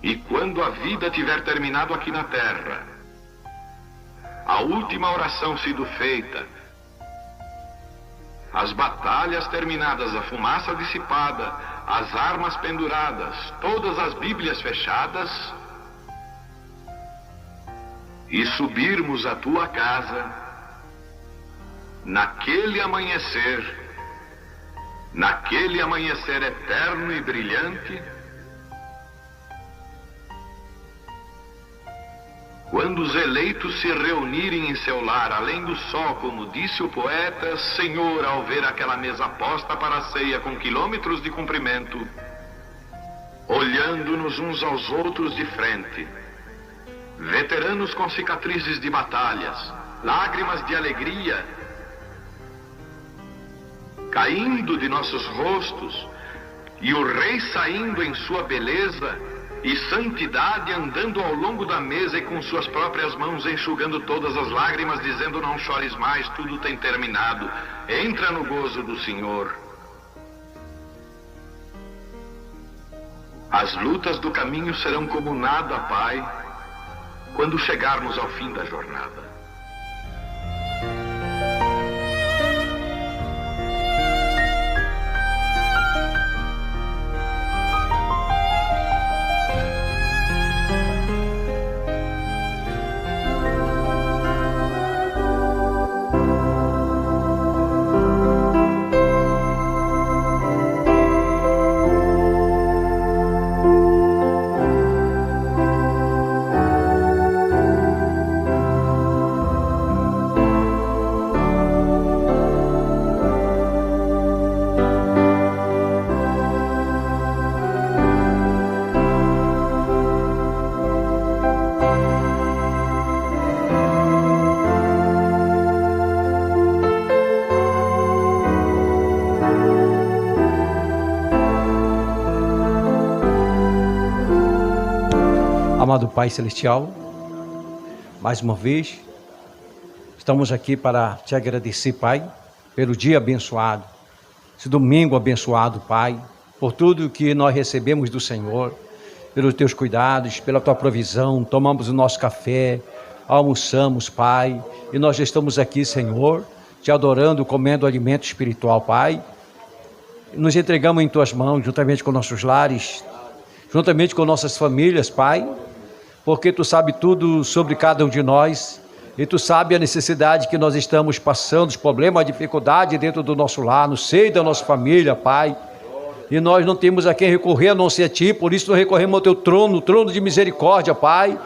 E quando a vida tiver terminado aqui na terra, a última oração sido feita, as batalhas terminadas, a fumaça dissipada, as armas penduradas, todas as Bíblias fechadas, e subirmos à tua casa, naquele amanhecer eterno e brilhante, quando os eleitos se reunirem em seu lar, além do sol, como disse o poeta, Senhor, ao ver aquela mesa posta para a ceia com quilômetros de comprimento, olhando-nos uns aos outros de frente, veteranos com cicatrizes de batalhas, lágrimas de alegria caindo de nossos rostos, e o rei saindo em sua beleza e santidade, andando ao longo da mesa e com suas próprias mãos enxugando todas as lágrimas, dizendo: não chores mais, tudo tem terminado, entra no gozo do Senhor. As lutas do caminho serão como nada, Pai, quando chegarmos ao fim da jornada. Amado Pai Celestial, mais uma vez, estamos aqui para te agradecer, Pai, pelo dia abençoado, esse domingo abençoado, Pai, por tudo que nós recebemos do Senhor, pelos teus cuidados, pela tua provisão. Tomamos o nosso café, almoçamos, Pai, e nós já estamos aqui, Senhor, te adorando, comendo alimento espiritual, Pai. Nos entregamos em tuas mãos, juntamente com nossos lares, juntamente com nossas famílias, Pai, porque tu sabe tudo sobre cada um de nós, e tu sabe a necessidade que nós estamos passando, os problemas, a dificuldade dentro do nosso lar, no seio da nossa família, Pai, e nós não temos a quem recorrer a não ser a ti, por isso nós recorremos ao teu trono, o trono de misericórdia, Pai,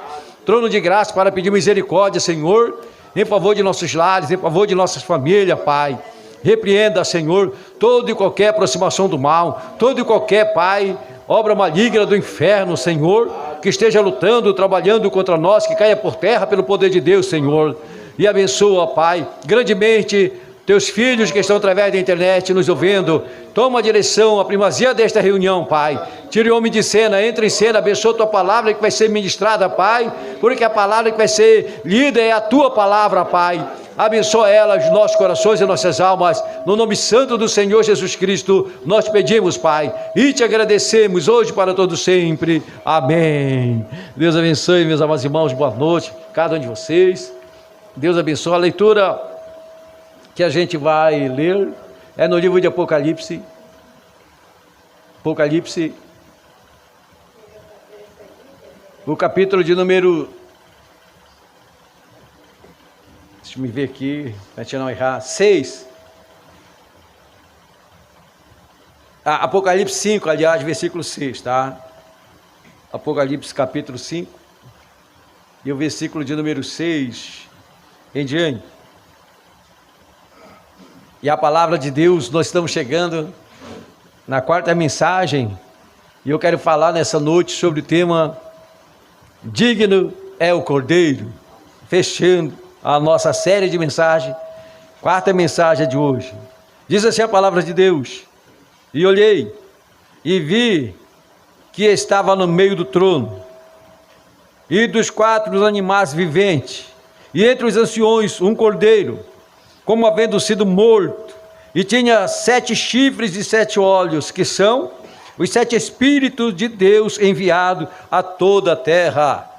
trono de graça, para pedir misericórdia, Senhor, em favor de nossos lares, em favor de nossas famílias, Pai. Repreenda, Senhor, toda e qualquer aproximação do mal, toda e qualquer, Pai, obra maligna do inferno, Senhor, que esteja lutando, trabalhando contra nós, que caia por terra pelo poder de Deus, Senhor. E abençoa, Pai, grandemente teus filhos que estão através da internet nos ouvindo. Toma a direção, a primazia desta reunião, Pai. Tire o homem de cena, entra em cena, abençoa a tua palavra que vai ser ministrada, Pai, porque a palavra que vai ser lida é a tua palavra, Pai. Abençoa ela, os nossos corações e nossas almas, no nome santo do Senhor Jesus Cristo, nós te pedimos, Pai, e te agradecemos hoje para todo sempre. Amém. Deus abençoe, meus amados irmãos, boa noite, cada um de vocês. Deus abençoe. A leitura que a gente vai ler é no livro de Apocalipse. Apocalipse, o capítulo de número... Deixa eu me ver aqui, para a gente não errar. 6. Apocalipse 5, aliás, versículo 6, tá? Apocalipse capítulo 5. E o versículo de número 6 em diante. E a palavra de Deus, nós estamos chegando na quarta mensagem. E eu quero falar nessa noite sobre o tema Digno é o Cordeiro. Fechando a nossa série de mensagens, quarta mensagem de hoje. Diz assim a palavra de Deus: e olhei, e vi que estava no meio do trono, e dos 4 animais viventes, e entre os anciões um cordeiro, como havendo sido morto, e tinha 7 chifres e 7 olhos, que são os 7 Espíritos de Deus enviados a toda a terra.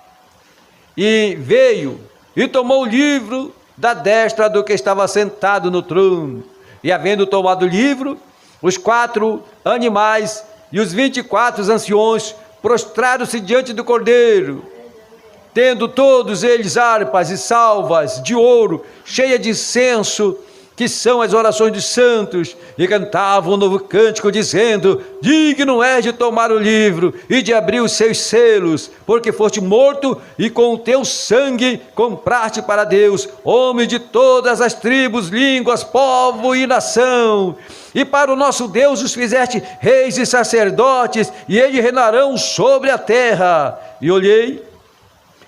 E veio e tomou o livro da destra do que estava sentado no trono. E havendo tomado o livro, os 4 animais e os 24 anciões prostraram-se diante do Cordeiro, tendo todos eles harpas e salvas de ouro, cheia de incenso, que são as orações dos santos, e cantavam um novo cântico, dizendo: digno és de tomar o livro e de abrir os seus selos, porque foste morto e com o teu sangue compraste para Deus homens de todas as tribos, línguas, povo e nação. E para o nosso Deus os fizeste reis e sacerdotes, e eles reinarão sobre a terra. E olhei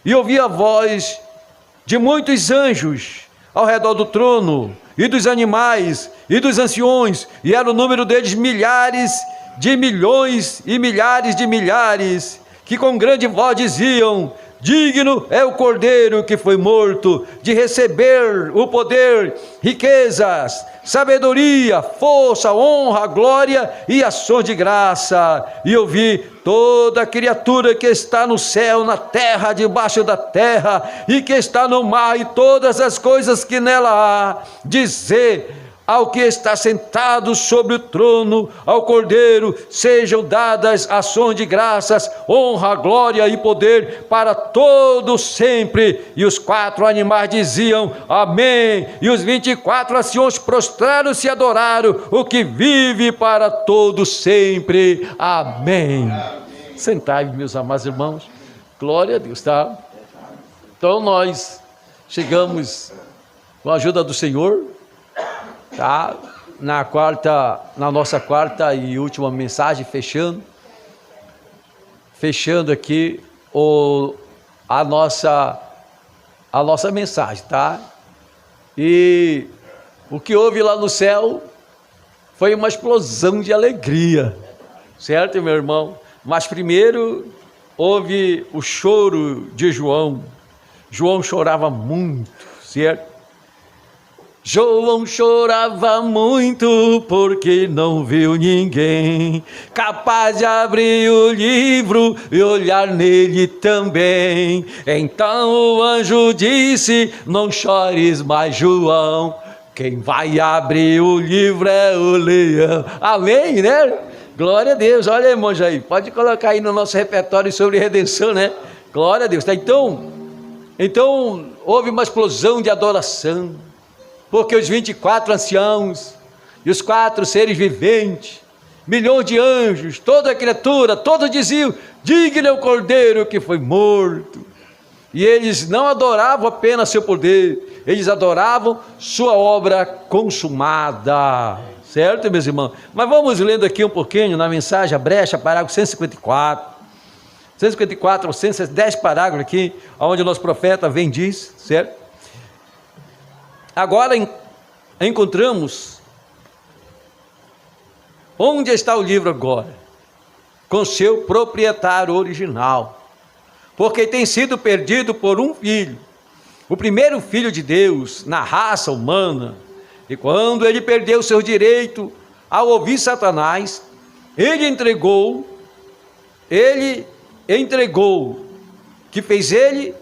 e ouvi a voz de muitos anjos ao redor do trono, e dos animais, e dos anciões, e era o número deles milhares de milhões e milhares de milhares, que com grande voz diziam: digno é o Cordeiro que foi morto de receber o poder, riquezas, sabedoria, força, honra, glória e ações de graça. E eu vi toda criatura que está no céu, na terra, debaixo da terra, e que está no mar, e todas as coisas que nela há, dizer ao que está sentado sobre o trono, ao Cordeiro, sejam dadas ações de graças, honra, glória e poder para todos sempre. E os 4 animais diziam: amém. E os 24 anciões prostraram-se e adoraram o que vive para todos sempre. Amém. Sentai, meus amados irmãos. Glória a Deus, tá? Então nós chegamos, com a ajuda do Senhor, tá? Na nossa quarta e última mensagem, fechando aqui a nossa mensagem, tá? E o que houve lá no céu foi uma explosão de alegria, certo, meu irmão? Mas primeiro houve o choro de João. João chorava muito, certo? João chorava muito porque não viu ninguém capaz de abrir o livro e olhar nele também. Então o anjo disse: não chores mais, João, quem vai abrir o livro é o leão. Amém, né? Glória a Deus. Olha, irmãos, aí, pode colocar aí no nosso repertório sobre redenção, né? Glória a Deus, tá? Então houve uma explosão de adoração, porque os 24 anciãos e os 4 seres viventes, milhões de anjos, toda a criatura, todos diziam: digno é o Cordeiro que foi morto. E eles não adoravam apenas seu poder, eles adoravam sua obra consumada, certo, meus irmãos? Mas vamos lendo aqui um pouquinho na mensagem, a brecha, parágrafo 154, 10 parágrafos aqui, onde o nosso profeta vem e diz, certo? Agora encontramos onde está o livro agora, com seu proprietário original, porque tem sido perdido por um filho, o primeiro filho de Deus na raça humana. E quando ele perdeu seu direito ao ouvir Satanás, ele entregou, que fez ele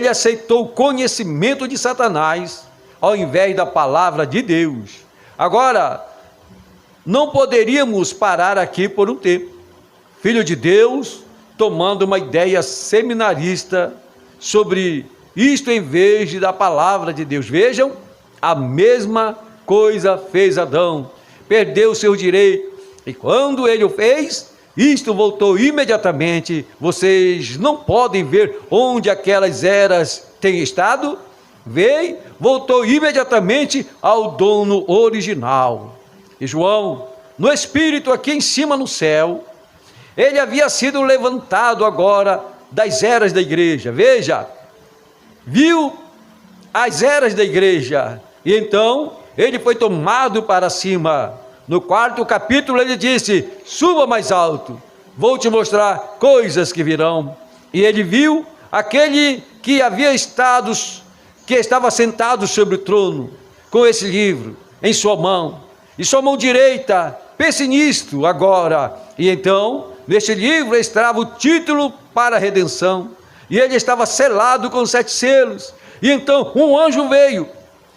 aceitou o conhecimento de Satanás, ao invés da palavra de Deus. Agora, não poderíamos parar aqui por um tempo. Filho de Deus, tomando uma ideia seminarista sobre isto em vez da palavra de Deus. Vejam, a mesma coisa fez Adão, perdeu seu direito, e quando ele o fez, isto voltou imediatamente. Vocês não podem ver onde aquelas eras têm estado? Veio, voltou imediatamente ao dono original. E João, no Espírito aqui em cima no céu, ele havia sido levantado agora das eras da igreja. Veja, viu as eras da igreja, e então ele foi tomado para cima. No 4º capítulo ele disse: suba mais alto, vou te mostrar coisas que virão. E ele viu aquele que estava sentado sobre o trono, com esse livro em sua mão, e sua mão direita Pense nisto agora. E então, neste livro estava o título para a redenção, e ele estava selado com 7 selos. E então um anjo veio,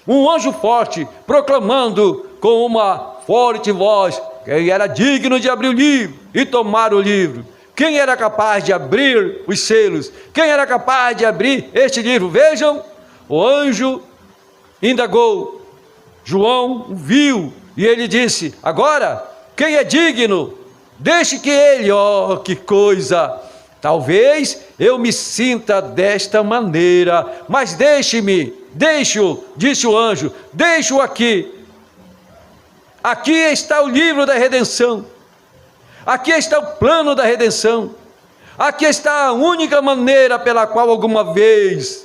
um anjo forte, proclamando com uma forte voz: quem era digno de abrir o livro e tomar o livro? Quem era capaz de abrir os selos? Quem era capaz de abrir este livro? Vejam, o anjo indagou, João viu, e ele disse: agora, quem é digno? Deixe que ele, oh, que coisa! Talvez eu me sinta desta maneira, mas deixe-o, disse o anjo, deixe-o aqui. Aqui está o livro da redenção, aqui está o plano da redenção, aqui está a única maneira pela qual alguma vez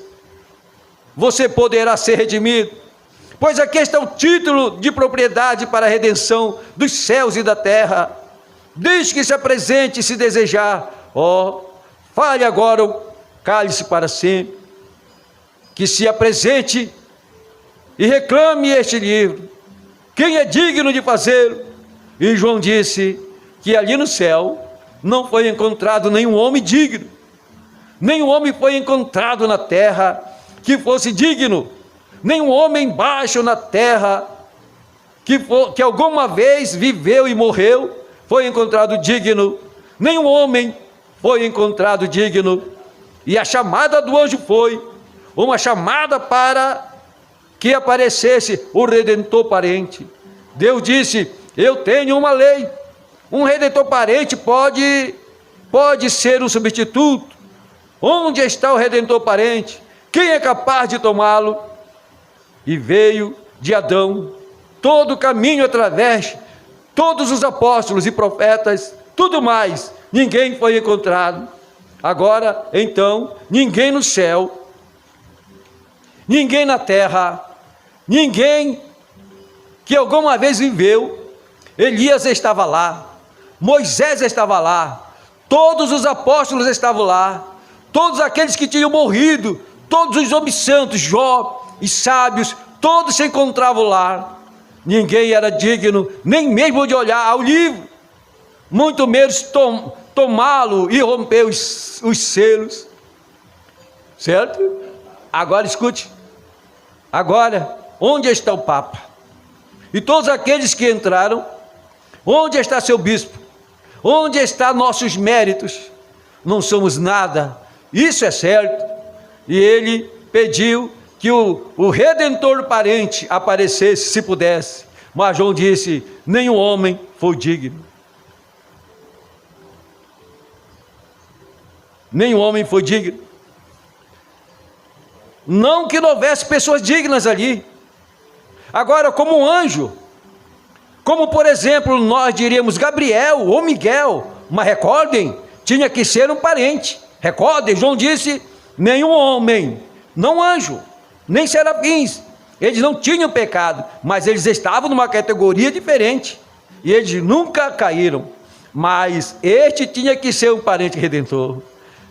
você poderá ser redimido, pois aqui está o título de propriedade para a redenção dos céus e da terra. Deixe que se apresente se desejar, ó, fale agora ou cale-se para sempre, que se apresente e reclame este livro. Quem é digno de fazê-lo? E João disse que ali no céu não foi encontrado nenhum homem digno, nenhum homem foi encontrado na terra que fosse digno, nenhum homem baixo na terra que alguma vez viveu e morreu foi encontrado digno, nenhum homem foi encontrado digno. E a chamada do anjo foi uma chamada para que aparecesse o redentor parente. Deus disse: eu tenho uma lei, um redentor parente pode ser um substituto. Onde está o redentor parente? Quem é capaz de tomá-lo? E veio de Adão todo o caminho através, todos os apóstolos e profetas, tudo mais, ninguém foi encontrado. Agora, então, ninguém no céu, ninguém na terra, ninguém que alguma vez viveu. Elias estava lá, Moisés estava lá, todos os apóstolos estavam lá, todos aqueles que tinham morrido, todos os homens santos, Jó e sábios, todos se encontravam lá. Ninguém era digno nem mesmo de olhar ao livro, muito menos tomá-lo e romper os selos, certo? Agora escute, agora, onde está o Papa? E todos aqueles que entraram, onde está seu bispo? Onde estão nossos méritos? Não somos nada, isso é certo. E ele pediu que o redentor parente aparecesse, se pudesse. Mas João disse: nenhum homem foi digno. Nenhum homem foi digno. Não que não houvesse pessoas dignas ali. Agora, como um anjo, como por exemplo nós diríamos Gabriel ou Miguel, mas recordem, tinha que ser um parente. Recordem, João disse: nenhum homem, não anjo, nem serafins, eles não tinham pecado, mas eles estavam numa categoria diferente, e eles nunca caíram. Mas este tinha que ser um parente redentor.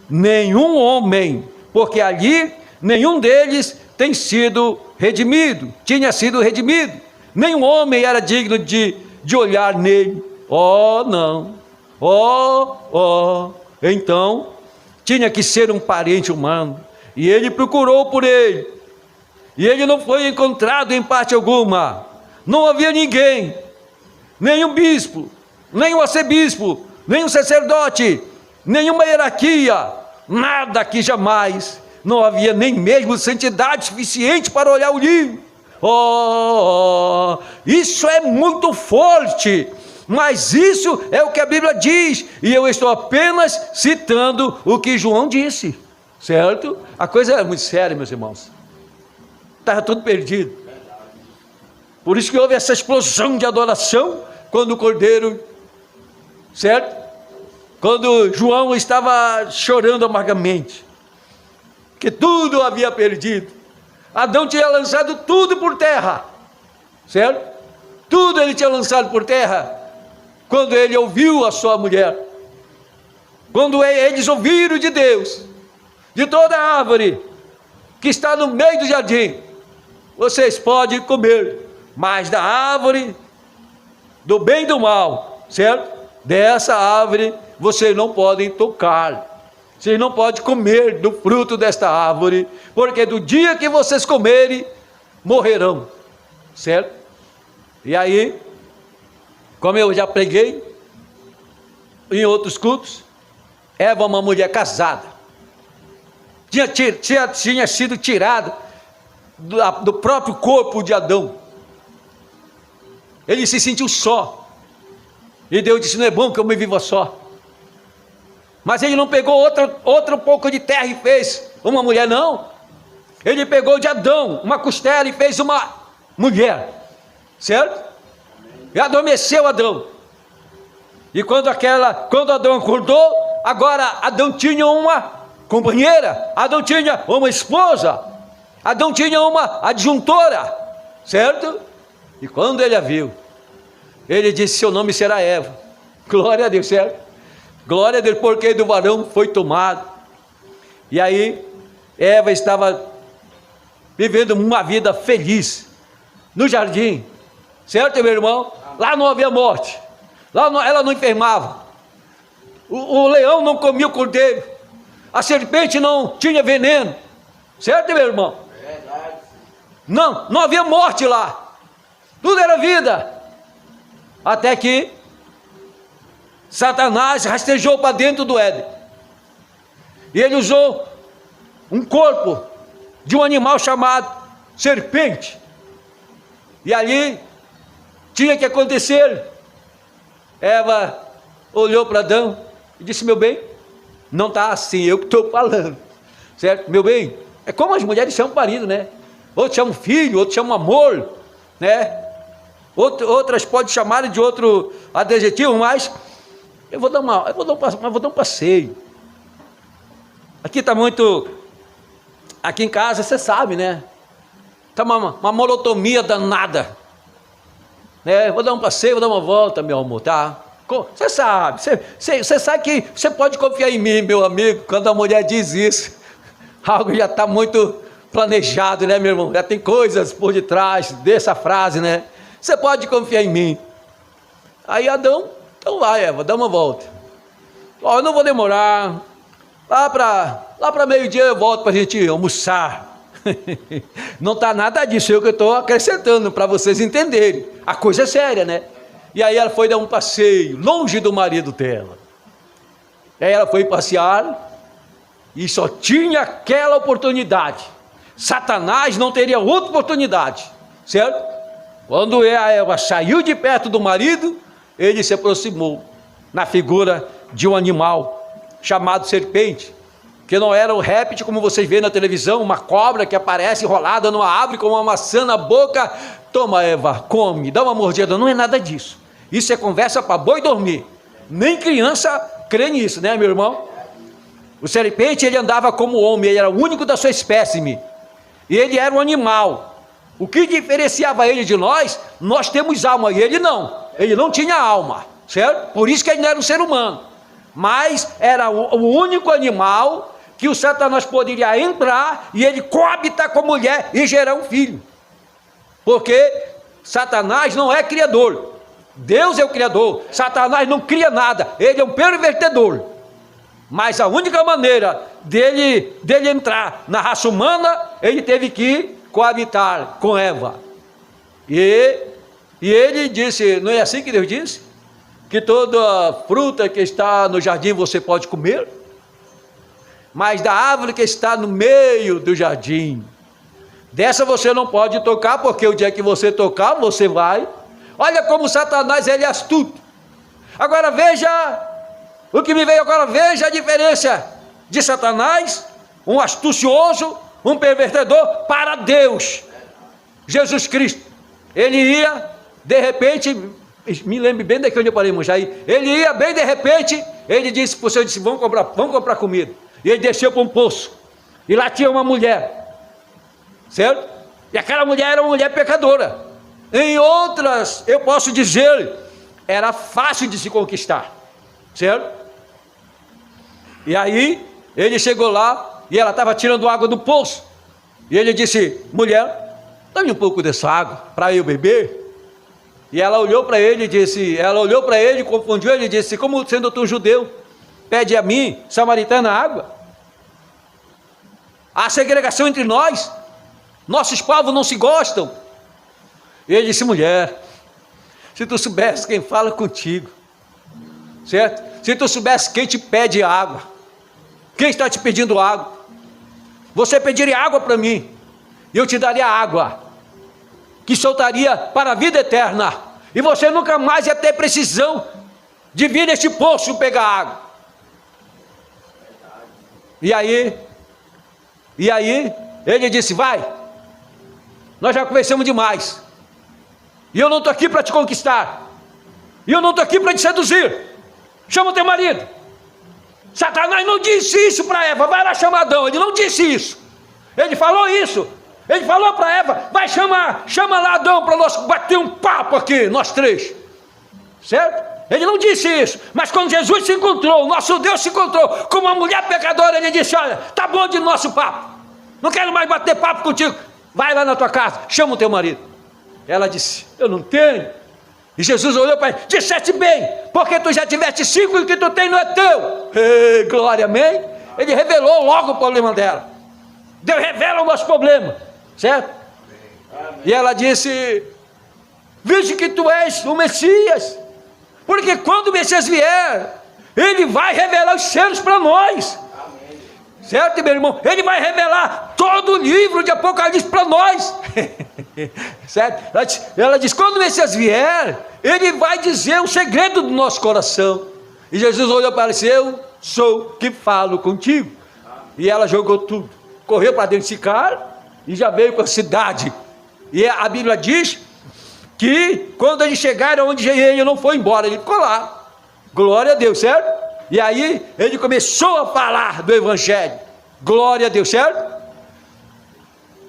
Nenhum homem, porque ali nenhum deles tem sido redimido, tinha sido redimido. Nenhum homem era digno de olhar nele. Oh, não. Então, tinha que ser um parente humano. E ele procurou por ele. E ele não foi encontrado em parte alguma. Não havia ninguém, nenhum bispo, nenhum arcebispo, nenhum sacerdote, nenhuma hierarquia, nada que jamais. Não havia nem mesmo santidade suficiente para olhar o livro. Isso é muito forte, mas isso é o que a Bíblia diz, e eu estou apenas citando o que João disse, certo? A coisa é muito séria, meus irmãos. Estava tudo perdido. Por isso que houve essa explosão de adoração quando o Cordeiro, certo? Quando João estava chorando amargamente, que tudo havia perdido. Adão tinha lançado tudo por terra, certo? Tudo ele tinha lançado por terra, quando ele ouviu a sua mulher, quando eles ouviram de Deus, de toda a árvore que está no meio do jardim, vocês podem comer, mas da árvore do bem e do mal, certo? Dessa árvore vocês não podem tocar. Vocês não podem comer do fruto desta árvore, porque do dia que vocês comerem, morrerão, certo? E aí, como eu já preguei em outros cultos, Eva é uma mulher casada, tinha sido tirada do próprio corpo de Adão. Ele se sentiu só, e Deus disse: não é bom que eu me viva só. Mas ele não pegou outro pouco de terra e fez uma mulher, não. Ele pegou de Adão uma costela e fez uma mulher, certo? E adormeceu Adão. E quando Adão acordou, agora Adão tinha uma companheira, Adão tinha uma esposa, Adão tinha uma adjuntora, certo? E quando ele a viu, ele disse: seu nome será Eva. Glória a Deus, certo? Glória a Deus, porque do varão foi tomado. E aí, Eva estava vivendo uma vida feliz no jardim, certo, meu irmão? Lá não havia morte, ela não enfermava, o leão não comia o cordeiro, a serpente não tinha veneno, certo, meu irmão? Não havia morte lá, tudo era vida, até que Satanás rastejou para dentro do Éden, e ele usou um corpo de um animal chamado serpente, e ali tinha que acontecer. Eva olhou para Adão e disse: meu bem, não está assim, eu que estou falando, certo? Meu bem, é como as mulheres chamam o marido, né? Outros chamam filho, outros chamam amor, né? Outras podem chamar de outro adjetivo, mas eu vou dar um passeio. Aqui está muito, aqui em casa você sabe, né? Está uma monotonia danada, né? Vou dar um passeio, vou dar uma volta, meu amor, tá? Você sabe, você sabe que você pode confiar em mim, meu amigo, quando a mulher diz isso, algo já está muito planejado, né, meu irmão? Já tem coisas por detrás dessa frase, né? Você pode confiar em mim. Aí Adão: então vai, Eva, dá uma volta. Eu não vou demorar, lá para meio-dia eu volto para a gente almoçar. Não está nada disso, eu que estou acrescentando para vocês entenderem, a coisa é séria, né? E aí ela foi dar um passeio, longe do marido dela. Aí ela foi passear, e só tinha aquela oportunidade. Satanás não teria outra oportunidade, certo? Quando a Eva saiu de perto do marido, ele se aproximou, na figura de um animal, chamado serpente, que não era um réptil como vocês veem na televisão, uma cobra que aparece enrolada numa árvore com uma maçã na boca. Toma, Eva, come, dá uma mordida. Não é nada disso, isso é conversa para boi dormir, nem criança crê nisso, né, meu irmão? O serpente, ele andava como homem, ele era o único da sua espécime, e ele era um animal. O que diferenciava ele de nós? Nós temos alma, e ele não tinha alma, certo? Por isso que ele não era um ser humano, mas era o único animal que o Satanás poderia entrar e ele coabitar com a mulher e gerar um filho, porque Satanás não é criador, Deus é o criador. Satanás não cria nada, ele é um pervertedor, mas a única maneira dele entrar na raça humana, ele teve que coabitar com Eva, e ele disse: não é assim que Deus disse? Que toda fruta que está no jardim você pode comer, mas da árvore que está no meio do jardim, dessa você não pode tocar, porque o dia que você tocar, você vai. Olha como Satanás, ele é astuto. Agora veja o que me veio agora, veja a diferença de Satanás, um astucioso, um pervertedor, para Deus. Jesus Cristo, ele ia, de repente, me lembro bem daqui onde eu parei, Jair, ele ia bem de repente, ele disse para o Senhor, disse: vamos comprar comida, e ele desceu para um poço, e lá tinha uma mulher, certo? E aquela mulher era uma mulher pecadora. Em outras, eu posso dizer, era fácil de se conquistar, certo? E aí, ele chegou lá, e ela estava tirando água do poço, e ele disse: mulher, dá-me um pouco dessa água, para eu beber. E ela olhou para ele e disse, confundiu ele e disse, como sendo tu judeu, pede a mim, samaritana, água? Há segregação entre nós, nossos povos não se gostam. E ele disse, mulher, se tu soubesse quem fala contigo, certo? Se tu soubesse quem te pede água, quem está te pedindo água, você pediria água para mim, e eu te daria água, que soltaria para a vida eterna, e você nunca mais ia ter precisão de vir neste poço pegar água. E aí ele disse, vai, nós já conversamos demais, e eu não estou aqui para te conquistar, e eu não estou aqui para te seduzir, chama o teu marido. Satanás não disse isso para Eva, vai lá chamar Adão, ele não disse isso, ele falou isso, ele falou para Eva, vai chama lá Adão para nós bater um papo aqui, nós três, certo? Ele não disse isso, mas quando Jesus se encontrou, o nosso Deus se encontrou com uma mulher pecadora, ele disse, olha, tá bom de nosso papo, não quero mais bater papo contigo, vai lá na tua casa, chama o teu marido. Ela disse, eu não tenho. E Jesus olhou para ele, disseste bem, porque tu já tiveste 5 e o que tu tem não é teu. Ei, glória, amém? Ele revelou logo o problema dela. Deus revela o nosso problema, certo? Amém. E ela disse, veja que tu és o Messias, porque quando o Messias vier, ele vai revelar os selos para nós. Amém. Certo, meu irmão? Ele vai revelar todo o livro de Apocalipse para nós. Certo? Ela diz, quando o Messias vier, ele vai dizer o segredo do nosso coração. E Jesus olhou para ela e disse, eu sou que falo contigo. E ela jogou tudo, correu para dentro desse cara e já veio com a cidade. E a Bíblia diz que quando eles chegaram onde ele não foi embora, ele ficou lá. Glória a Deus, certo? E aí ele começou a falar do Evangelho. Glória a Deus, certo?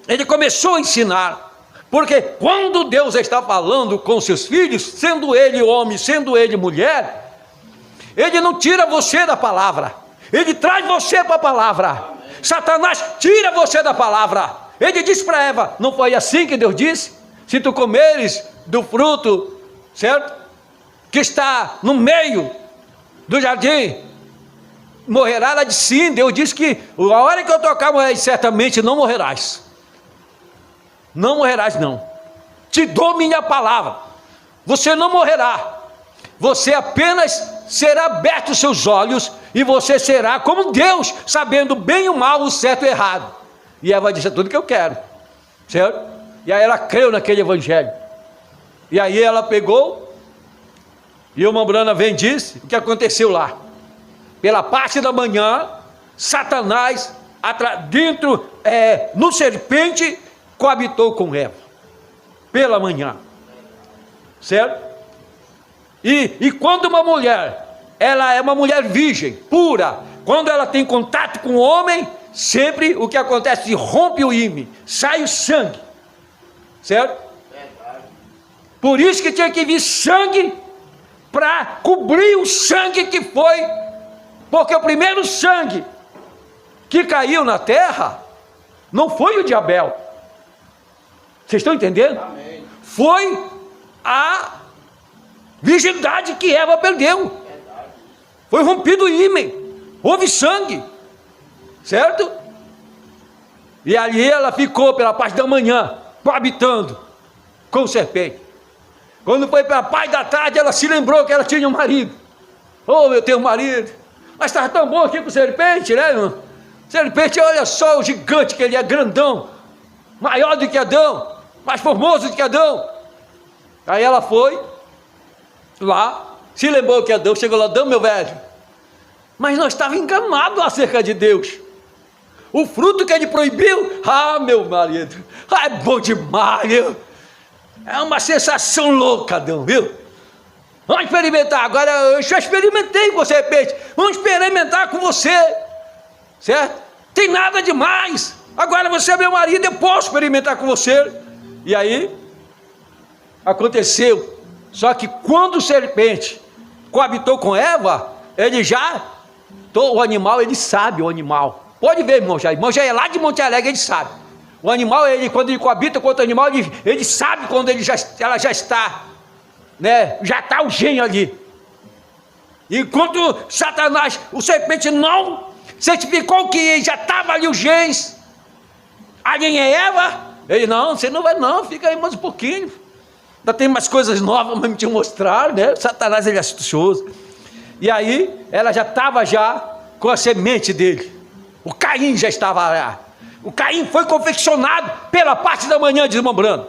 Ele começou a ensinar. Porque quando Deus está falando com seus filhos, sendo ele homem, sendo ele mulher, ele não tira você da palavra, ele traz você para a palavra. Amém. Satanás tira você da palavra. Ele disse para Eva, não foi assim que Deus disse? Se tu comeres do fruto, certo? Que está no meio do jardim, morrerá. Ela disse sim, Deus disse que a hora que eu tocar morrer, certamente não morrerás. Não morrerás não, te dou minha palavra, você não morrerá, você apenas será aberto os seus olhos, e você será como Deus, sabendo bem o mal, o certo e o errado. E Eva disse, é tudo que eu quero, certo? E aí ela creu naquele evangelho, e aí ela pegou, e uma Brana vem e disse, o que aconteceu lá, pela parte da manhã, Satanás, dentro, no serpente, coabitou com Eva, pela manhã, certo? E quando uma mulher, ela é uma mulher virgem, pura, quando ela tem contato com o homem, sempre o que acontece, rompe o ímã, sai o sangue, certo? Por isso que tinha que vir sangue, para cobrir o sangue que foi, porque o primeiro sangue que caiu na terra, não foi o de Abel. Vocês estão entendendo? Amém. Foi a virgindade que Eva perdeu. Verdade. Foi rompido o ímã, houve sangue, certo? E ali ela ficou pela parte da manhã, coabitando com o serpente. Quando foi pela parte da tarde, ela se lembrou que ela tinha um marido. Oh, eu tenho um marido, mas estava tão bom aqui com o serpente, né, irmão? Serpente, olha só o gigante que ele é, grandão, maior do que Adão, mais formoso do que Adão. Aí ela foi lá, se lembrou que Adão, chegou lá, Adão, meu velho, mas nós estávamos enganados acerca de Deus. O fruto que ele proibiu, meu marido, é bom demais, viu? É uma sensação louca, Adão, viu? Vamos experimentar. Agora eu já experimentei com você, serpente, vamos experimentar com você, certo? Tem nada demais. Agora você é meu marido, eu posso experimentar com você. E aí aconteceu, só que quando o serpente coabitou com Eva, ele já, o animal, ele sabe, o animal, pode ver, irmão já é lá de Monte Alegre, ele sabe, o animal, quando ele coabita com outro animal, ele sabe quando ela já está né? Já está o gênio ali. Enquanto Satanás, o serpente não certificou que já estava ali os genes, ali em Eva, ele, não, você não vai não, fica aí mais um pouquinho. Ainda tem mais coisas novas para me te mostrar, né? Satanás, ele é astucioso. E aí, ela já estava com a semente dele. O Caim já estava lá. O Caim foi confeccionado pela parte da manhã, desmembrando.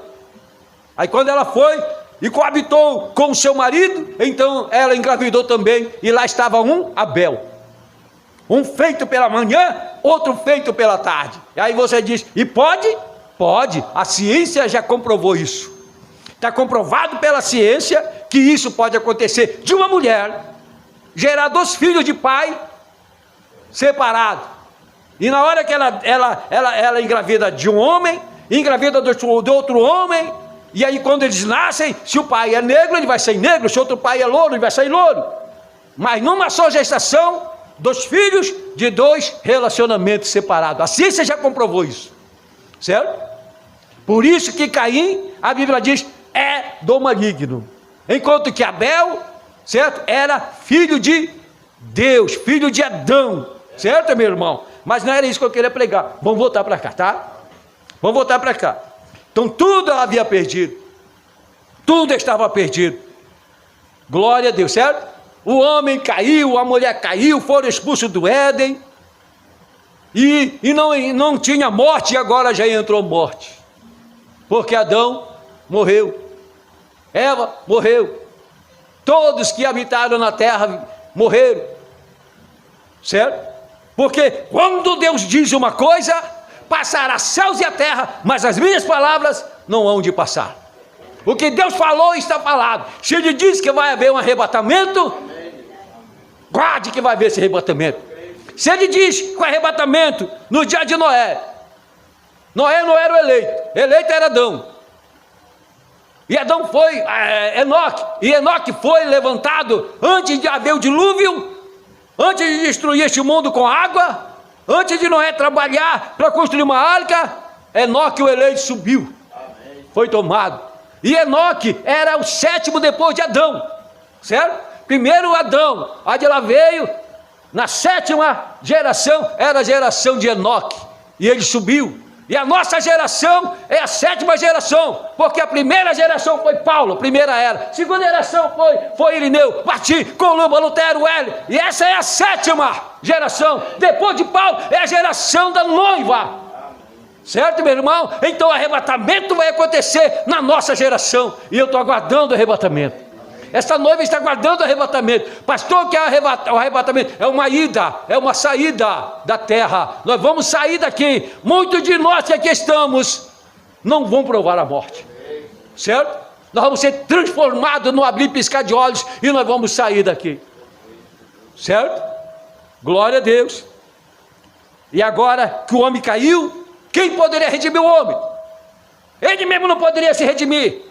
Aí quando ela foi e coabitou com o seu marido, então ela engravidou também, e lá estava um Abel. Um feito pela manhã, outro feito pela tarde. E aí você diz, e pode? Pode, a ciência já comprovou isso. Está comprovado pela ciência que isso pode acontecer de uma mulher gerar 2 filhos de pai separado. E na hora que ela engravida de um homem, engravida de outro homem, e aí quando eles nascem, se o pai é negro, ele vai ser negro, se outro pai é louro, ele vai ser louro. Mas numa só gestação, 2 filhos de 2 relacionamentos separados. A ciência já comprovou isso, certo? Por isso que Caim, a Bíblia diz, é do maligno, enquanto que Abel, certo, era filho de Deus, filho de Adão, certo, meu irmão? Mas não era isso que eu queria pregar. Vamos voltar para cá, tá? Vamos voltar para cá. Então tudo ela havia perdido, tudo estava perdido. Glória a Deus, certo? O homem caiu, a mulher caiu, foram expulsos do Éden, e não tinha morte, e agora já entrou morte, porque Adão morreu, Eva morreu, todos que habitaram na terra morreram, certo? Porque quando Deus diz uma coisa, passará céus e a terra, mas as minhas palavras não hão de passar. O que Deus falou está falado. Se Ele diz que vai haver um arrebatamento, guarde que vai haver esse arrebatamento. Se Ele diz que o arrebatamento no dia de Noé não era o eleito era Adão. E Adão foi Enoque, e Enoque foi levantado antes de haver o dilúvio, antes de destruir este mundo com água, antes de Noé trabalhar para construir uma arca. Enoque, o eleito, subiu, foi tomado. E Enoque era o 7º depois de Adão, certo? Primeiro Adão, aí de lá veio, na 7ª geração, era a geração de Enoque, e ele subiu. E a nossa geração é a 7ª geração, porque a primeira geração foi Paulo, primeira era. A segunda geração foi Irineu, Martim, Columba, Lutero, Hélio. E essa é a 7ª geração. Depois de Paulo é a geração da noiva. Certo, meu irmão? Então o arrebatamento vai acontecer na nossa geração. E eu estou aguardando o arrebatamento. Essa noiva está aguardando o arrebatamento. Pastor, que é o arrebatamento? É uma ida, é uma saída da terra. Nós vamos sair daqui. Muitos de nós que aqui estamos não vão provar a morte, certo? Nós vamos ser transformados no abrir e piscar de olhos, e nós vamos sair daqui, certo? Glória a Deus. E agora que o homem caiu, quem poderia redimir o homem? Ele mesmo não poderia se redimir.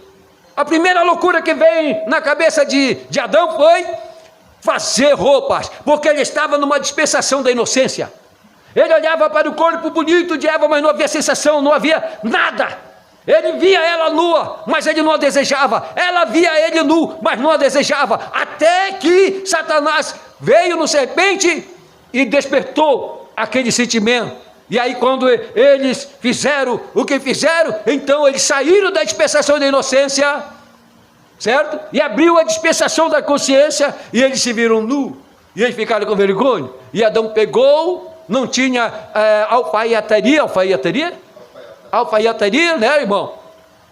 A primeira loucura que veio na cabeça de Adão foi fazer roupas, porque ele estava numa dispensação da inocência. Ele olhava para o corpo bonito de Eva, mas não havia sensação, não havia nada. Ele via ela nua, mas ele não a desejava. Ela via ele nu, mas não a desejava. Até que Satanás veio no serpente e despertou aquele sentimento. E aí quando eles fizeram o que fizeram, então eles saíram da dispensação da inocência, certo? E abriu a dispensação da consciência, e eles se viram nus, e eles ficaram com vergonha. E Adão pegou, não tinha alfaiataria, né, irmão?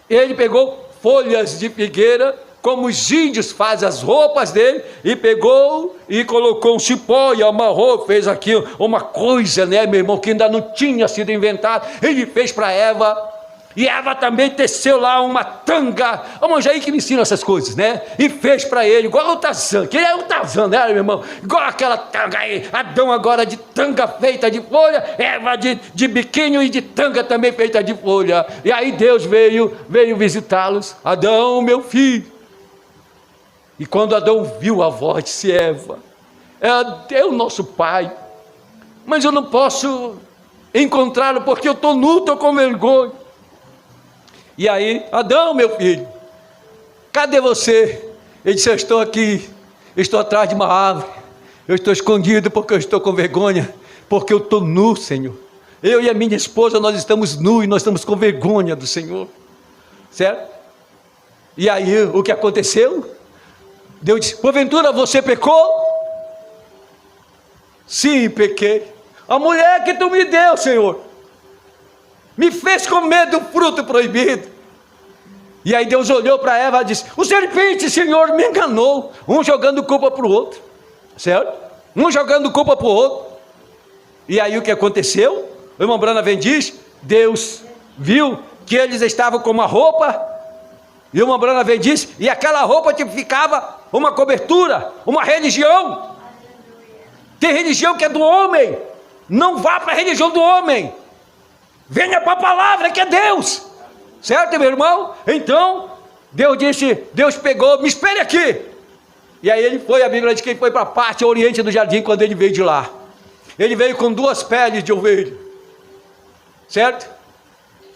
Ele pegou folhas de figueira, como os índios fazem as roupas dele, e pegou e colocou um cipó e amarrou, fez aqui uma coisa, né, meu irmão, que ainda não tinha sido inventado. Ele fez para Eva, e Eva também teceu lá uma tanga. Vamos aí que me ensina essas coisas, né? E fez para ele, igual o Tarzan, que ele é o Tarzan, né, meu irmão? Igual aquela tanga aí. Adão agora de tanga feita de folha, Eva de biquíni e de tanga também feita de folha. E aí Deus veio visitá-los. Adão, meu filho. E quando Adão viu a voz, disse: Eva, é o nosso pai, mas eu não posso encontrá-lo porque eu estou nu, estou com vergonha. E aí, Adão, meu filho, cadê você? Ele disse: eu estou aqui, estou atrás de uma árvore, eu estou escondido porque eu estou com vergonha, porque eu estou nu, Senhor. Eu e a minha esposa, nós estamos nus e nós estamos com vergonha do Senhor, certo? E aí, o que aconteceu? Deus disse: porventura você pecou? Sim, pequei. A mulher que tu me deu, Senhor, me fez comer do fruto proibido. E aí Deus olhou para Eva e disse: o serpente, Senhor, me enganou. Um jogando culpa para o outro, certo? Um jogando culpa para o outro. E aí o que aconteceu? O irmão Branham diz: Deus viu que eles estavam com uma roupa, e o irmão Branham diz, e aquela roupa tipificava uma cobertura, uma religião. Tem religião que é do homem, não vá para a religião do homem, venha para a palavra que é Deus, certo, meu irmão? Então Deus disse, Deus pegou: me espere aqui. E aí ele foi, a Bíblia diz que ele foi para a parte oriente do jardim. Quando ele veio de lá, ele veio com 2 peles de ovelha, certo?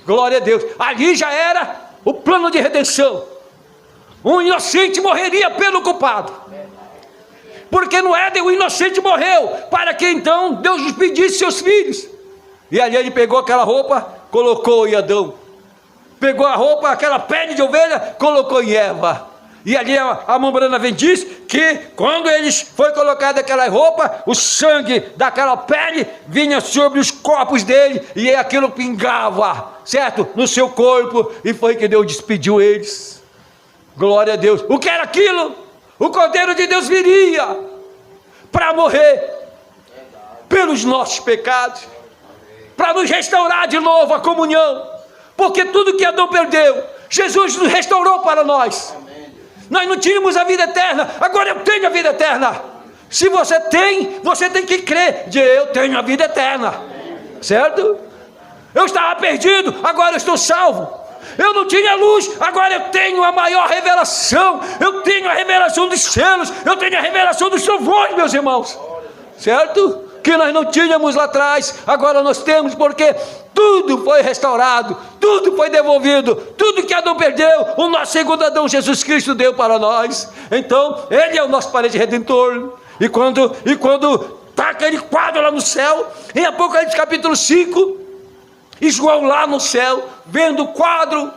Glória a Deus. Ali já era o plano de redenção. Um inocente morreria pelo culpado, porque no Éden o inocente morreu, para que então Deus despedisse seus filhos. E ali ele pegou aquela roupa, colocou em Adão, pegou a roupa, aquela pele de ovelha, colocou em Eva. E ali a mão Branham diz que quando eles foi colocada aquela roupa, o sangue daquela pele vinha sobre os corpos dele, e aquilo pingava, certo, no seu corpo, e foi que Deus despediu eles. Glória a Deus. O que era aquilo? O Cordeiro de Deus viria para morrer pelos nossos pecados, para nos restaurar de novo a comunhão, porque tudo que Adão perdeu, Jesus nos restaurou para nós. Nós não tínhamos a vida eterna, agora eu tenho a vida eterna. Se você tem que crer de eu tenho a vida eterna, certo? Eu estava perdido, agora eu estou salvo. Eu não tinha luz, agora eu tenho a maior revelação. Eu tenho a revelação dos selos, eu tenho a revelação dos trovões, meus irmãos, certo? Que nós não tínhamos lá atrás, agora nós temos, porque tudo foi restaurado, tudo foi devolvido, tudo que Adão perdeu, o nosso segundo Adão, Jesus Cristo, deu para nós. Então ele é o nosso parente redentor. E quando está aquele quadro lá no céu, em Apocalipse capítulo 5, e João lá no céu, vendo o quadro,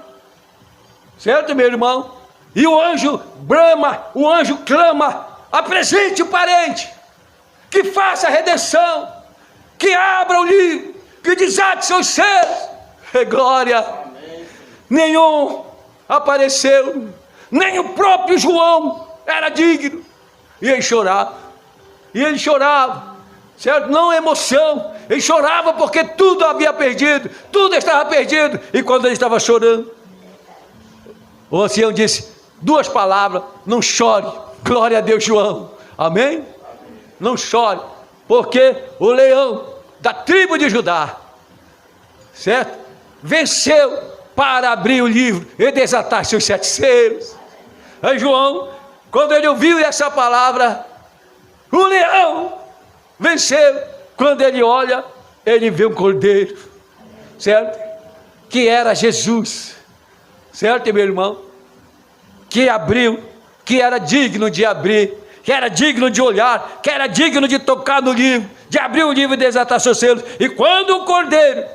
certo, meu irmão? E o anjo brama, o anjo clama: apresente o parente, que faça a redenção, que abra o livro, que desate seus selos. Glória. Amém. Nenhum apareceu, nem o próprio João era digno. E ele chorava, certo? Não emoção, ele chorava porque tudo havia perdido, tudo estava perdido. E quando ele estava chorando, o ancião disse 2 palavras: não chore. Glória a Deus, João. Amém? Não chore, porque o leão da tribo de Judá, certo, venceu para abrir o livro e desatar seus 7 selos. Aí João, quando ele ouviu essa palavra, o leão venceu. Quando ele olha, ele vê um cordeiro, certo, que era Jesus, certo, meu irmão, que abriu, que era digno de abrir, que era digno de olhar, que era digno de tocar no livro, de abrir o livro e desatar seus selos. E quando o cordeiro,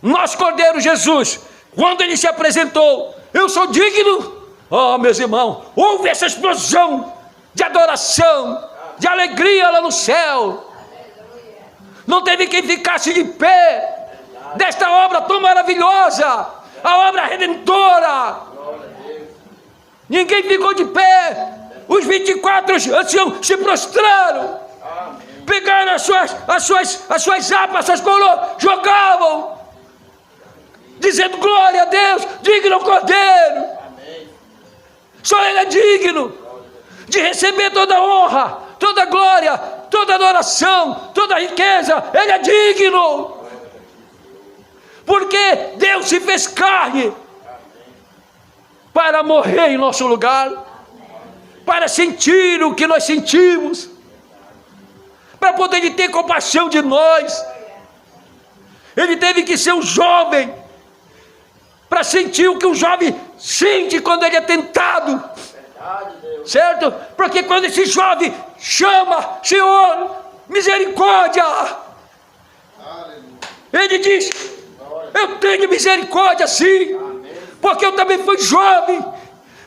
nosso cordeiro Jesus, quando ele se apresentou: eu sou digno, oh meus irmãos, houve essa explosão de adoração, de alegria lá no céu. Não teve quem ficasse de pé desta obra tão maravilhosa, a obra redentora. Ninguém ficou de pé. Os 24 anciãos se prostraram, pegaram as suas harpas, suas coroas, jogavam, dizendo: glória a Deus, digno ao Cordeiro. Só Ele é digno de receber toda a honra, toda a glória, toda a adoração, toda a riqueza. Ele é digno, porque Deus se fez carne para morrer em nosso lugar, para sentir o que nós sentimos, para poder ter compaixão de nós. Ele teve que ser um jovem para sentir o que um jovem sente quando ele é tentado. certo? Porque quando esse jovem chama, Senhor, misericórdia, ele diz, eu tenho misericórdia sim, porque eu também fui jovem,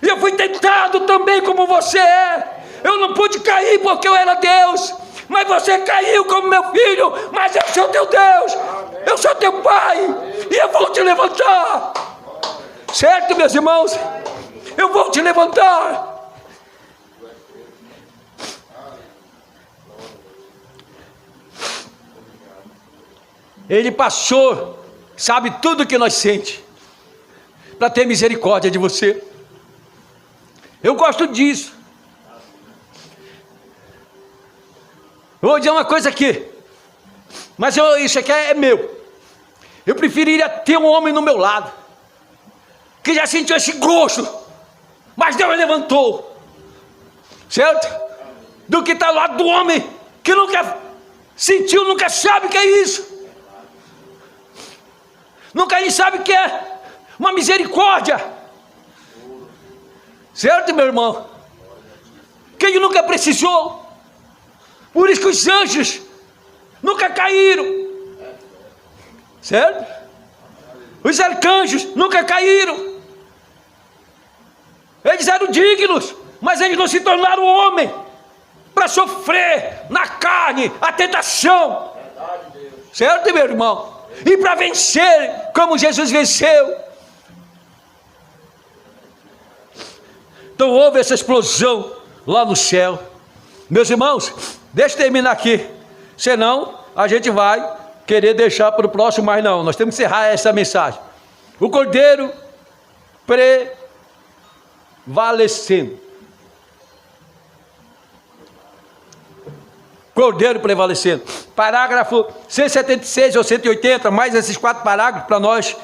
e eu fui tentado também como você é, eu não pude cair porque eu era Deus, mas você caiu como meu filho, mas eu sou teu Deus, eu sou teu Pai, e eu vou te levantar, certo, meus irmãos? Eu vou te levantar. Ele passou, sabe tudo que nós sente, para ter misericórdia de você. Eu gosto disso. Eu vou dizer uma coisa aqui, mas isso aqui é meu. Eu preferiria ter um homem no meu lado, que já sentiu esse gosto, mas Deus levantou, certo? Do que está ao lado do homem, que nunca sentiu, nunca sabe o que é isso. Nunca nem sabe o que é uma misericórdia, certo, meu irmão? Quem nunca precisou? Por isso que os anjos nunca caíram, certo? Os arcanjos nunca caíram. Eles eram dignos, mas eles não se tornaram homem para sofrer na carne a tentação, certo, meu irmão? E para vencer como Jesus venceu. Então houve essa explosão lá no céu. Meus irmãos, deixa eu terminar aqui, senão a gente vai querer deixar para o próximo, mas não, nós temos que encerrar essa mensagem. O Cordeiro prevalecendo. Cordeiro prevalecendo. Parágrafo 176 ou 180, mais esses 4 parágrafos para nós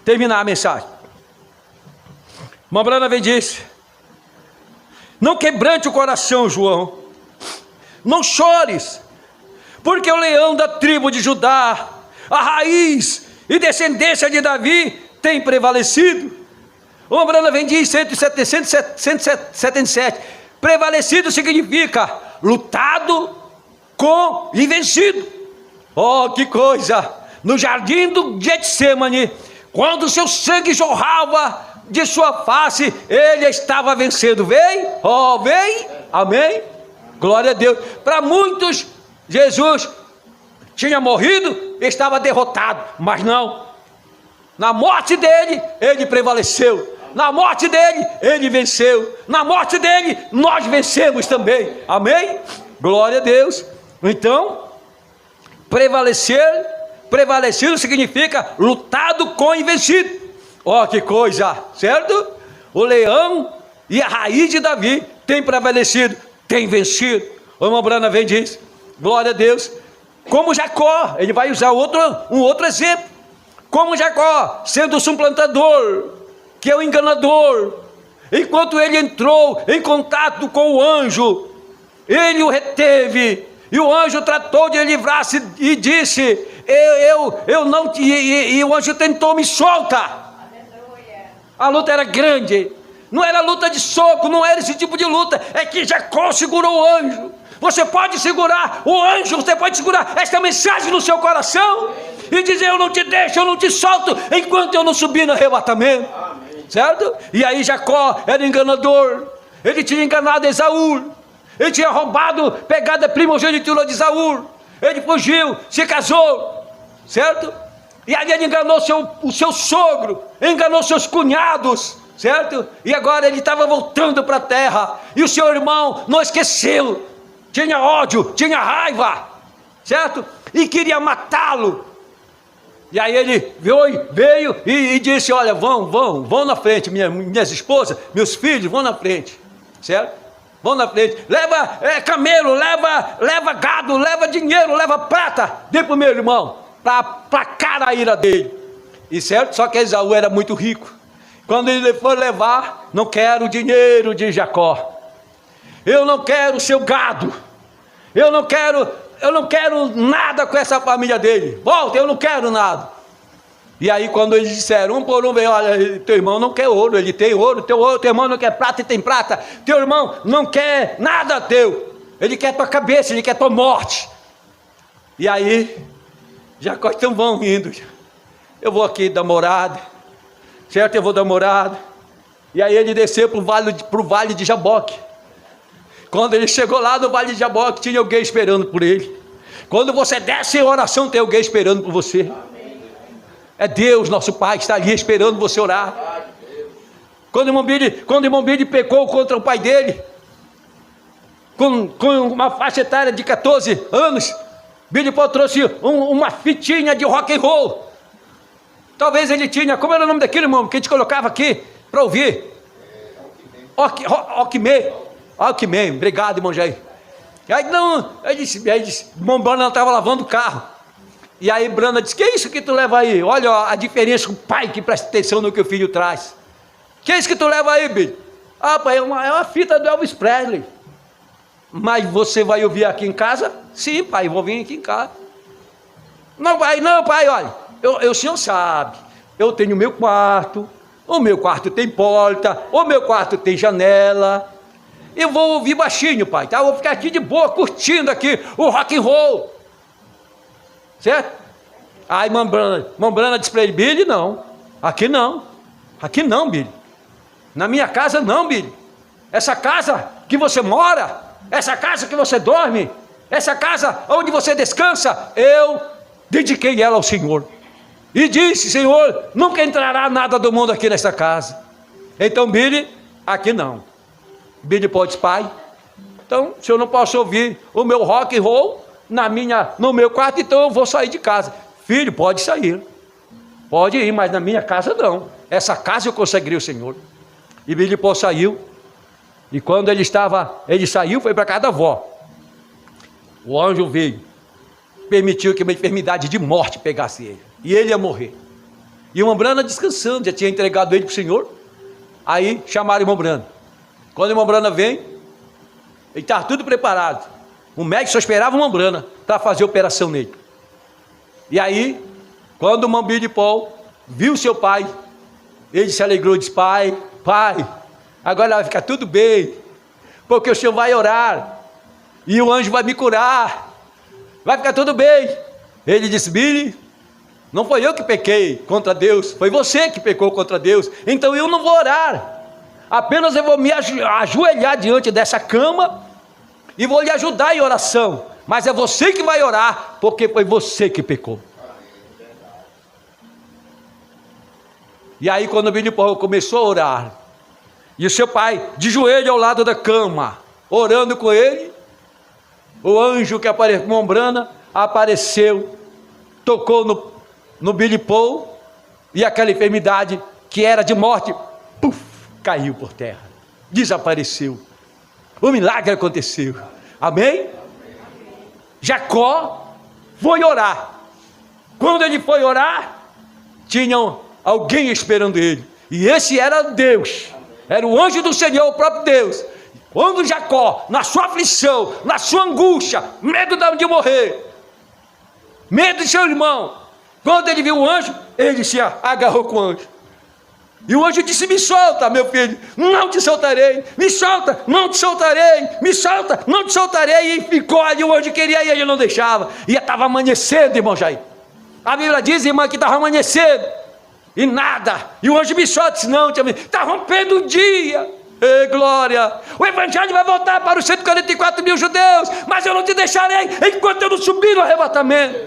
terminar a mensagem. Mambrana vem e diz: não quebrante o coração, João, não chores, porque o leão da tribo de Judá, a raiz e descendência de Davi, tem prevalecido. O Mambrana vem e diz 177, prevalecido significa lutado com e vencido. Oh, que coisa! No jardim do Getsemane, quando seu sangue jorrava de sua face, ele estava vencendo. Vem, oh, vem, amém, glória a Deus. Para muitos, Jesus tinha morrido, estava derrotado, mas não. Na morte dele, ele prevaleceu. Na morte dele, ele venceu. Na morte dele, nós vencemos também, amém, glória a Deus. Então, prevalecido significa lutado com e vencido. Ó, que coisa, certo? O leão e a raiz de Davi tem prevalecido, tem vencido. O irmão Brana vem e diz, glória a Deus. Como Jacó, ele vai usar um outro exemplo. Como Jacó, sendo o suplantador, que é o enganador, enquanto ele entrou em contato com o anjo, ele o reteve. E o anjo tratou de livrar-se e disse, eu não te... E o anjo tentou, me solta. A luta era grande, não era luta de soco, não era esse tipo de luta, é que Jacó segurou o anjo. Você pode segurar o anjo, você pode segurar esta mensagem no seu coração e dizer, eu não te deixo, eu não te solto, enquanto eu não subir no arrebatamento. Certo? E aí Jacó era enganador, ele tinha enganado Esaú. Ele tinha roubado, pegado a primogenitura de Esaú. Ele fugiu, se casou, certo? E aí ele enganou o seu sogro, enganou seus cunhados, certo? E agora ele estava voltando para a terra. E o seu irmão não esqueceu, tinha ódio, tinha raiva, certo? E queria matá-lo. E aí ele veio e disse, olha, vão na frente, minhas esposas, meus filhos, vão na frente, certo? Vão na frente, leva camelo, leva gado, leva dinheiro, leva prata, dê para o meu irmão, para placar a ira dele. E certo, só que Esaú era muito rico. Quando ele for levar, não quero o dinheiro de Jacó, eu não quero o seu gado, eu não quero nada com essa família dele, volta, eu não quero nada. E aí quando eles disseram, um por um, veio, olha, teu irmão não quer ouro, ele tem ouro, teu irmão não quer prata, ele tem prata, teu irmão não quer nada teu, ele quer tua cabeça, ele quer tua morte. E aí, Jacó, então vão indo, eu vou aqui dar morada, certo? Eu vou dar morada. E aí ele desceu para o vale de Jaboque. Quando ele chegou lá no vale de Jaboque, tinha alguém esperando por ele. Quando você desce em oração, tem alguém esperando por você. É Deus, nosso Pai, que está ali esperando você orar. Quando o irmão Billy pecou contra o pai dele, com uma faixa etária de 14 anos, Billy Paul trouxe uma fitinha de rock and roll. Talvez ele tinha, como era o nome daquele, irmão, que a gente colocava aqui para ouvir? Walkman, obrigado, irmão Jair. Aí não, irmão Brana estava lavando o carro. E aí Brana disse, que é isso que tu leva aí? Olha a diferença, o pai que presta atenção no que o filho traz. Que é isso que tu leva aí, Billy? Ah, pai, é uma fita do Elvis Presley. Mas você vai ouvir aqui em casa? Sim, pai, vou vir aqui em casa. Não, pai, olha, o senhor sabe, eu tenho meu quarto, o meu quarto tem porta, o meu quarto tem janela. Eu vou ouvir baixinho, pai, tá? Eu vou ficar aqui de boa, curtindo aqui o rock and roll. Certo? Aí Mambrana disse para ele, Billy, não, aqui não, Billy. Na minha casa não, Billy. Essa casa que você mora, essa casa que você dorme, essa casa onde você descansa, eu dediquei ela ao Senhor. E disse, Senhor, nunca entrará nada do mundo aqui nessa casa. Então Billy, aqui não. Billy pode, pai, então se eu não posso ouvir o meu rock and roll no meu quarto, então eu vou sair de casa. Filho, pode sair, pode ir, mas na minha casa não. Essa casa eu consagrei ao Senhor. E Billy Paul saiu. E quando ele saiu, foi para casa da avó. O anjo veio, permitiu que uma enfermidade de morte pegasse ele, e ele ia morrer. E o irmão Brana descansando, já tinha entregado ele para o Senhor. Aí chamaram o irmão Brana. Quando o irmão Brana vem, ele estava tudo preparado. O médico só esperava o irmão Brana para fazer a operação nele. E aí, quando o irmão Billy Paul viu seu pai, ele se alegrou e disse, pai, agora vai ficar tudo bem, porque o senhor vai orar, e o anjo vai me curar, vai ficar tudo bem. Ele disse, Billy, não foi eu que pequei contra Deus, foi você que pecou contra Deus, então eu não vou orar, apenas eu vou me ajoelhar diante dessa cama, e vou lhe ajudar em oração, mas é você que vai orar, porque foi você que pecou. E aí quando o Billy Paul começou a orar, e o seu pai de joelho ao lado da cama, orando com ele, o anjo que apareceu com Mambrana, apareceu, tocou no Billy Paul, e aquela enfermidade que era de morte, puf, caiu por terra, desapareceu. O milagre aconteceu. Amém? Jacó foi orar. Quando ele foi orar, tinha alguém esperando ele, e esse era Deus, era o anjo do Senhor, o próprio Deus. Quando Jacó, na sua aflição, na sua angústia, medo de morrer, medo de seu irmão, quando ele viu o anjo, ele se agarrou com o anjo. E o anjo disse, me solta, meu filho, não te soltarei, me solta, não te soltarei, me solta, não te soltarei. E ficou ali, o anjo queria e ele não deixava. E estava amanhecendo, irmão Jair. A Bíblia diz, irmã, que estava amanhecendo, e nada, e o anjo me solta, disse, não, está rompendo o dia. Ei, glória, o evangelho vai voltar para os 144 mil judeus, mas eu não te deixarei, enquanto eu não subir no arrebatamento,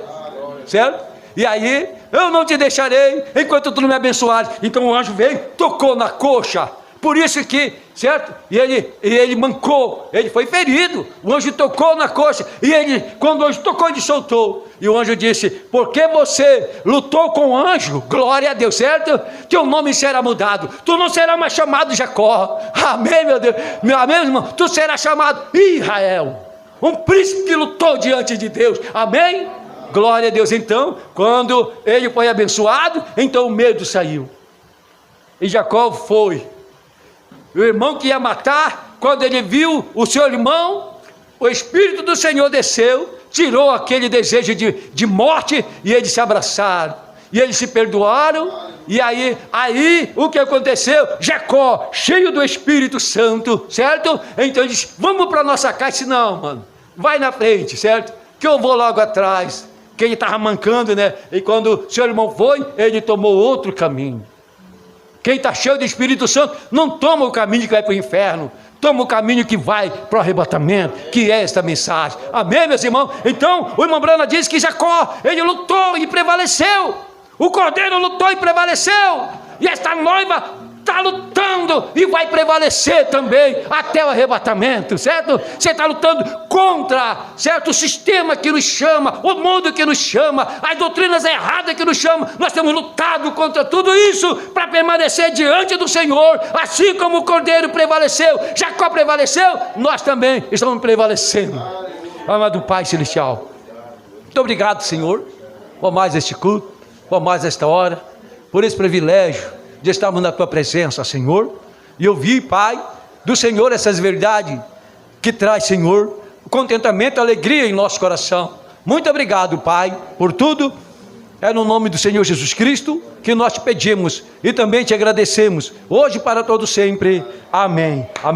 certo? E aí, eu não te deixarei, enquanto tu não me abençoares. Então o anjo veio, tocou na coxa, por isso que, certo? E ele mancou, ele foi ferido, o anjo tocou na coxa, e quando o anjo tocou, ele soltou. E o anjo disse, porque você lutou com o anjo, glória a Deus, certo? Teu nome será mudado, tu não serás mais chamado Jacó, amém, meu Deus, amém, irmão? Tu serás chamado Israel, um príncipe que lutou diante de Deus, amém? Glória a Deus. Então, quando ele foi abençoado, então o medo saiu, e Jacó foi. O irmão que ia matar, quando ele viu o seu irmão, o Espírito do Senhor desceu, tirou aquele desejo de morte, e eles se abraçaram. e eles se perdoaram. E aí o que aconteceu? Jacó, cheio do Espírito Santo, certo? Então ele disse: vamos para nossa casa. Disse: não, mano, vai na frente, certo? Que eu vou logo atrás. Que ele estava mancando, né? E quando seu irmão foi, ele tomou outro caminho. Quem está cheio do Espírito Santo não toma o caminho que vai para o inferno, toma o caminho que vai para o arrebatamento, que é esta mensagem. Amém, meus irmãos? Então o irmão Brana diz que Jacó, ele lutou e prevaleceu. O cordeiro lutou e prevaleceu, e esta noiva está lutando e vai prevalecer também até o arrebatamento, certo? Você está lutando contra, certo, o sistema que nos chama, o mundo que nos chama, as doutrinas erradas que nos chamam. Nós temos lutado contra tudo isso para permanecer diante do Senhor, assim como o cordeiro prevaleceu, Jacó prevaleceu, nós também estamos prevalecendo. Amado Pai Celestial, muito obrigado, Senhor, por mais este culto, por mais esta hora, por esse privilégio de estarmos na Tua presença, Senhor, e ouvir, Pai, do Senhor essas verdades que traz, Senhor, contentamento, alegria em nosso coração. Muito obrigado, Pai, por tudo. É no nome do Senhor Jesus Cristo que nós te pedimos e também te agradecemos, hoje para todo sempre. Amém. Amém.